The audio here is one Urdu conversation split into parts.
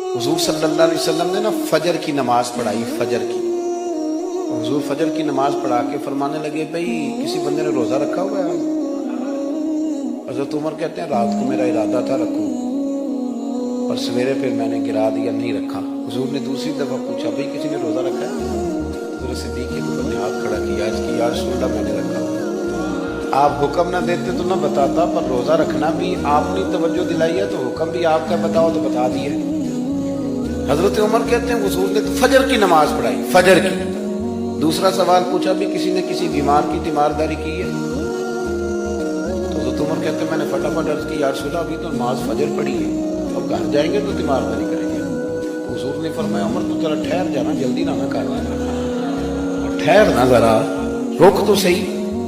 حضور صلی اللہ علیہ وسلم نے نا فجر کی نماز پڑھائی، فجر کی. حضور فجر کی نماز پڑھا کے فرمانے لگے بھائی کسی بندے نے روزہ رکھا ہوا ہے؟ حضرت عمر کہتے ہیں رات کو میرا ارادہ تھا رکھوں، اور سویرے پھر میں نے گرا دیا، نہیں رکھا. حضور نے دوسری دفعہ پوچھا بھائی کسی نے روزہ رکھا ہے؟ حضرت صدیق نے ہاتھ کھڑا کیا، اس کی یا رسول اللہ میں نے رکھا. آپ حکم نہ دیتے تو نہ بتاتا، پر روزہ رکھنا بھی آپ نے توجہ دلائی ہے تو حکم بھی آپ کا بتاؤ تو بتا دیے. حضرت عمر کہتے ہیں حضور نے تو فجر کی نماز پڑھائی، فجر کی. دوسرا سوال پوچھا بھی کسی نے کسی بیمار کی تیمارداری کی ہے؟ تو حضرت عمر کہتے ہیں میں نے فٹافٹ عرض کی یا رسول اللہ ابھی تو نماز فجر پڑھی ہے، اب گھر جائیں گے تو تیمارداری کریں گے. تو حضور نے فرمایا عمر تو ذرا ٹھہر جانا، جلدی نہ کرنا، ٹھہر نہ ذرا، رک تو صحیح.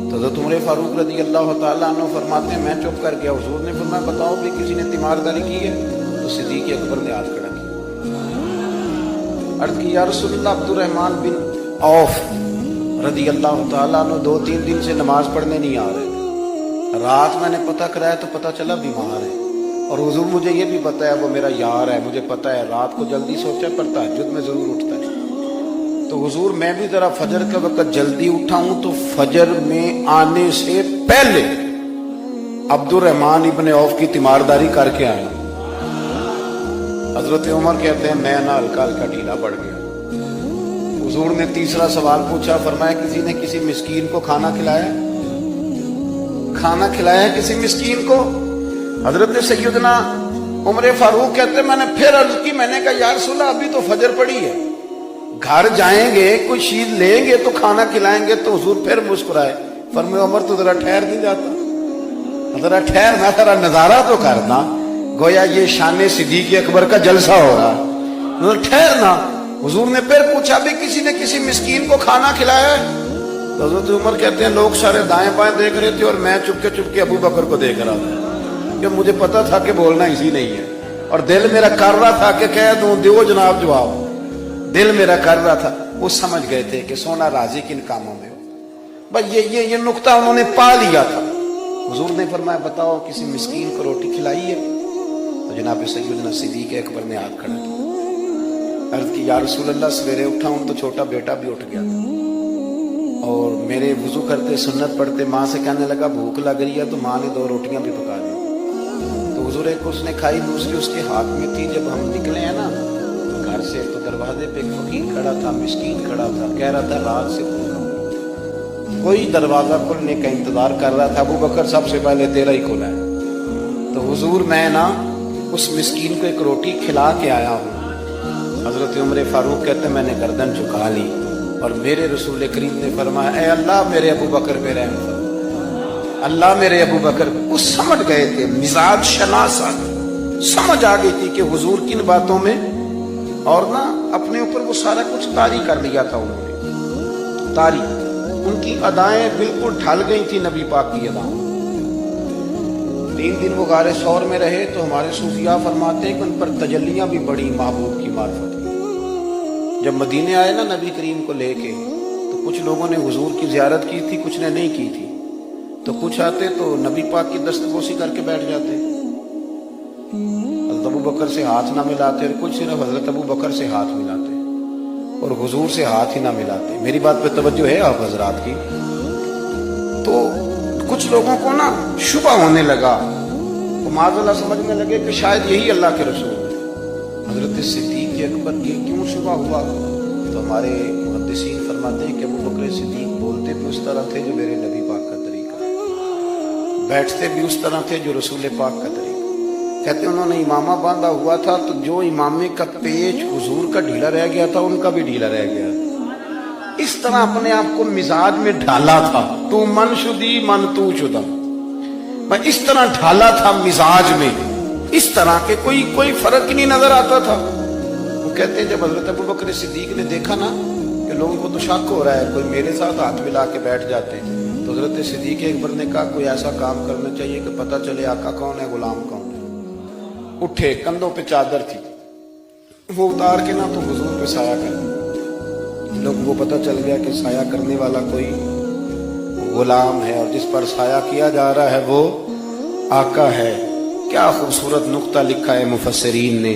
تو حضرت عمر فاروق رضی اللہ تعالیٰ عنہ فرماتے ہیں میں چپ کر گیا. حضور نے فرمایا بتاؤ بھی کسی نے تیمارداری کی ہے؟ تو صدیق اکبر نے ہاتھ کھڑا کیا. عرض کی یا رسول اللہ عبد الرحمن بن عوف رضی اللہ تعالیٰ عنہ 2-3 دن سے نماز پڑھنے نہیں آ رہے. رات میں نے پتہ کرایا تو پتہ چلا بیمار ہے، اور حضور مجھے یہ بھی پتہ ہے وہ میرا یار ہے، مجھے پتہ ہے رات کو جلدی سوچا پر تہجد میں ضرور اٹھتا ہے. تو حضور میں بھی ذرا فجر کے وقت جلدی اٹھا ہوں تو فجر میں آنے سے پہلے عبد الرحمن ابن عوف کی تیمارداری کر کے آیا. حضرت عمر کہتے ہیں میں نہ ہلکا ہلکا ڈھیلا پڑ گیا. حضور نے تیسرا سوال پوچھا، فرمایا کسی نے کسی مسکین کو کھانا کھلایا؟ کھانا کھلایا ہے کسی مسکین کو؟ حضرت سیدنا عمر فاروق کہتے ہیں میں نے پھر عرض کی، میں نے کہا یا رسول اللہ ابھی تو فجر پڑی ہے، گھر جائیں گے کوئی چیز لیں گے تو کھانا کھلائیں گے. تو حضور پھر مسکرائے، فرمایا عمر تو ذرا ٹھہر نہیں جاتا، ذرا ٹھہرنا، ذرا نظارہ تو کرنا، گویا یہ شان صدیق اکبر کا جلسہ ہو رہا ہے، ٹھہرنا. حضور نے پھر پوچھا بھی کسی نے کسی مسکین کو کھانا کھلایا ہے؟ تو حضرت عمر کہتے ہیں لوگ سارے دائیں بائیں دیکھ رہے تھے اور میں چپ کے ابو بکر کو دیکھ رہا تھا، کہ مجھے پتا تھا کہ بولنا اسی نہیں ہے، اور دل میرا کر رہا تھا کہ کہہ دوں دیو جناب جواب، دل میرا کر رہا تھا. وہ سمجھ گئے تھے کہ سونا راضی کن کاموں میں ہو، بس یہ نقطہ انہوں نے پا لیا تھا. حضور نے فرمایا بتاؤ کسی مسکین کو روٹی کھلائی ہے؟ تو جناب سیدنا صدیق اکبر نے ہاتھ کھڑا کیا. عرض کی یا رسول اللہ سویرے اٹھا ہوں تو چھوٹا بیٹا بھی اٹھ گیا تھا، اور میرے وضو کرتے سنت پڑھتے ماں سے کہنے لگا بھوک لگ رہی ہے، تو ماں نے 2 روٹیاں بھی پکا دی. تو حضور ایک اس نے کھائی، دوسری اس کے ہاتھ میں تھی. جب ہم نکلے ہیں نا گھر سے تو دروازے پہ ایک فقیر کھڑا تھا، مسکین کھڑا تھا، کہہ رہا تھا رات سے کوئی دروازہ کھلنے کا انتظار کر رہا تھا، ابو بکر سب سے پہلے تیرا ہی کھلا ہے. تو حضور میں نا اس مسکین کو ایک روٹی کھلا کے آیا ہوں. حضرت عمر فاروق کہتے ہیں میں نے گردن جھکا لی، اور میرے رسول کریم نے فرمایا اے اللہ میرے ابو بکر پہ رحم فرما، اللہ میرے ابو بکر پہ. وہ سمجھ گئے تھے، مزاج شناس سمجھ آ گئی تھی کہ حضور کن باتوں میں، اور نا اپنے اوپر وہ سارا کچھ طاری کر لیا تھا. انہوں نے طاری، ان کی ادائیں بالکل ڈھل گئی تھی نبی پاک کی ادائیں. 3 دن وہ غار ثور میں رہے تو ہمارے صوفیاء فرماتے ہیں کہ ان پر تجلیاں بھی بڑی محبوب کی معرفت. جب مدینے آئے نا نبی کریم کو لے کے، تو کچھ لوگوں نے حضور کی زیارت کی تھی، کچھ نے نہیں کی تھی. تو کچھ آتے تو نبی پاک کی دستبوسی کر کے بیٹھ جاتے، حضرت ابو بکر سے ہاتھ نہ ملاتے، اور کچھ صرف حضرت ابو بکر سے ہاتھ ملاتے اور حضور سے ہاتھ ہی نہ ملاتے. میری بات پہ توجہ ہے آپ حضرات کی؟ تو کچھ لوگوں کو نا شبہ ہونے لگا، وہ معاذ اللہ سمجھنے لگے کہ شاید یہی اللہ کے رسول ہیں. حضرت صدیق اکبر کی کیوں شبہ ہوا؟ تو ہمارے محدثین فرماتے ہیں کہ ابو بکر صدیق بولتے بھی اس طرح تھے جو میرے نبی پاک کا طریقہ، بیٹھتے بھی اس طرح تھے جو رسول پاک کا طریقہ. کہتے انہوں نے امامہ باندھا ہوا تھا تو جو امامے کا پیچ حضور کا ڈھیلا رہ گیا تھا ان کا بھی ڈھیلا رہ گیا. اس طرح اپنے آپ کو مزاج میں ڈھالا تھا، تو من شدی من تو شدہ، میں اس طرح ڈھالا تھا مزاج میں، اس طرح کہ کوئی فرق ہی نہیں نظر آتا تھا. وہ کہتے ہیں جب حضرت ابو بکر صدیق نے دیکھا نا کہ لوگوں کو تو شک ہو رہا ہے، کوئی میرے ساتھ ہاتھ ملا کے بیٹھ جاتے ہیں، تو حضرت صدیق اکبر نے کہا کوئی ایسا کام کرنا چاہیے کہ پتہ چلے آقا کون ہے، غلام کون ہے. اٹھے، کندھوں پہ چادر تھی، وہ اتار کے نا تو حضور پہ سایہ کر دیا. لوگ وہ پتہ چل گیا کہ سایہ کرنے والا کوئی غلام ہے، اور جس پر سایہ کیا جا رہا ہے وہ آقا ہے. کیا خوبصورت نقطہ لکھا ہے مفسرین نے